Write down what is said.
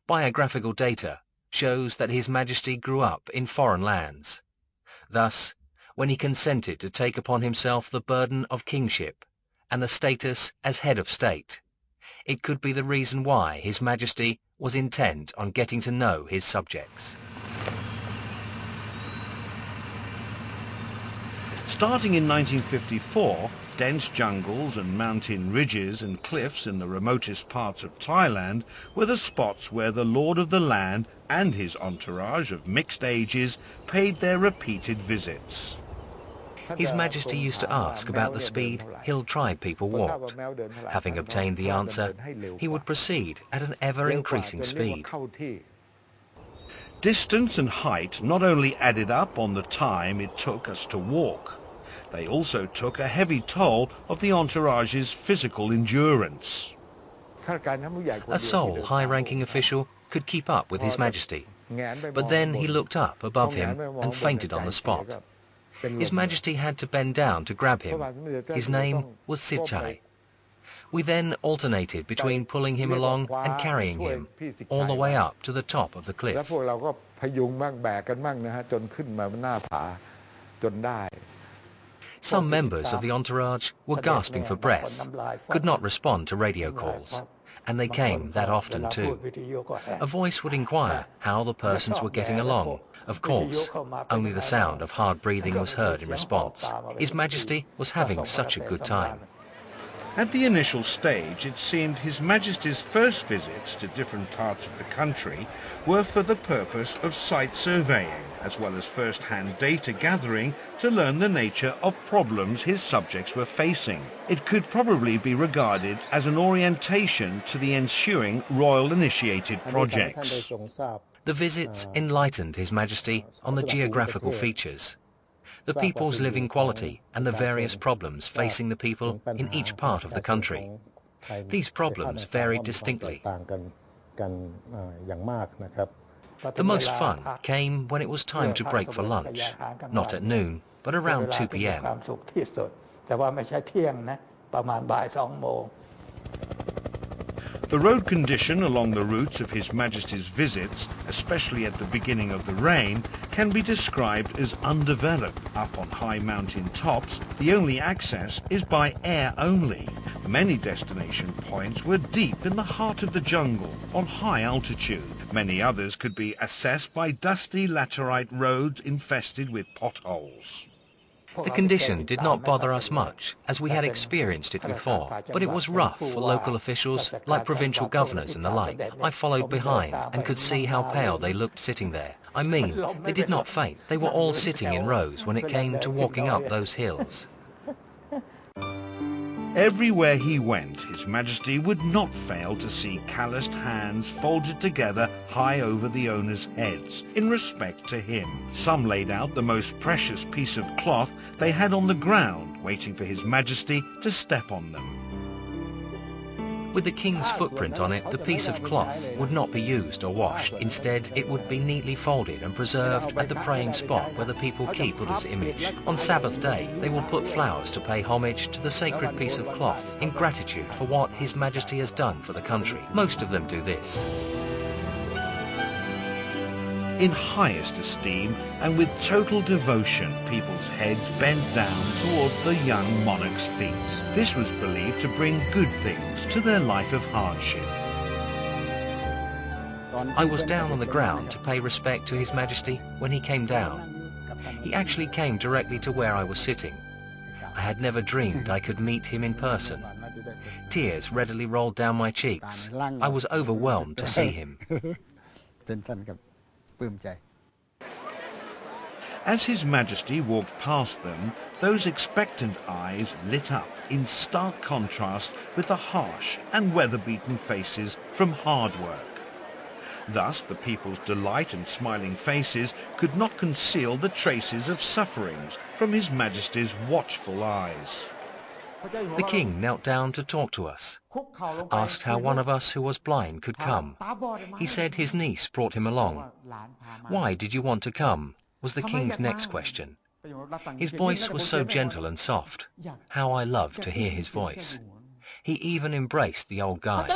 Biographical data shows that His Majesty grew up in foreign lands. Thus, when he consented to take upon himself the burden of kingship and the status as head of state, it could be the reason why His Majesty was intent on getting to know his subjects. Starting in 1954, dense jungles and mountain ridges and cliffs in the remotest parts of Thailand were the spots where the Lord of the Land and his entourage of mixed ages paid their repeated visits. His Majesty used to ask about the speed hill tribe people walked. Having obtained the answer, he would proceed at an ever-increasing speed. Distance and height not only added up on the time it took us to walk, they also took a heavy toll of the entourage's physical endurance. A sole high-ranking official could keep up with His Majesty, but then he looked up above him and fainted on the spot. His Majesty had to bend down to grab him. His name was Sichai. We then alternated between pulling him along and carrying him all the way up to the top of the cliff. Some members of the entourage were gasping for breath, could not respond to radio calls, and they came that often too. A voice would inquire how the persons were getting along. Of course, only the sound of hard breathing was heard in response. His Majesty was having such a good time. At the initial stage, it seemed His Majesty's first visits to different parts of the country were for the purpose of site surveying, as well as first-hand data gathering to learn the nature of problems his subjects were facing. It could probably be regarded as an orientation to the ensuing royal-initiated projects. The visits enlightened His Majesty on the geographical features, the people's living quality and the various problems facing the people in each part of the country. These problems varied distinctly. The most fun came when it was time to break for lunch, not at noon, but around 2 p.m. The road condition along the routes of His Majesty's visits, especially at the beginning of the reign, can be described as undeveloped. Up on high mountain tops, the only access is by air only. Many destination points were deep in the heart of the jungle, on high altitude. Many others could be accessed by dusty laterite roads infested with potholes. The condition did not bother us much, as we had experienced it before, but it was rough for local officials, like provincial governors and the like. I followed behind and could see how pale they looked sitting there. I mean, they did not faint. They were all sitting in rows when it came to walking up those hills. Everywhere he went, His Majesty would not fail to see calloused hands folded together high over the owners' heads, in respect to him. Some laid out the most precious piece of cloth they had on the ground, waiting for His Majesty to step on them. With the king's footprint on it, the piece of cloth would not be used or washed. Instead, it would be neatly folded and preserved at the praying spot where the people keep Buddha's image. On Sabbath day, they will put flowers to pay homage to the sacred piece of cloth in gratitude for what His Majesty has done for the country. Most of them do this. In highest esteem and with total devotion, people's heads bent down toward the young monarch's feet. This was believed to bring good things to their life of hardship. I was down on the ground to pay respect to His Majesty when he came down. He actually came directly to where I was sitting. I had never dreamed I could meet him in person. Tears readily rolled down my cheeks. I was overwhelmed to see him. As His Majesty walked past them, those expectant eyes lit up in stark contrast with the harsh and weather-beaten faces from hard work. Thus, the people's delight and smiling faces could not conceal the traces of sufferings from His Majesty's watchful eyes. The king knelt down to talk to us, asked how one of us who was blind could come. He said his niece brought him along. Why did you want to come? Was the king's next question. His voice was so gentle and soft. How I loved to hear his voice. He even embraced the old guy.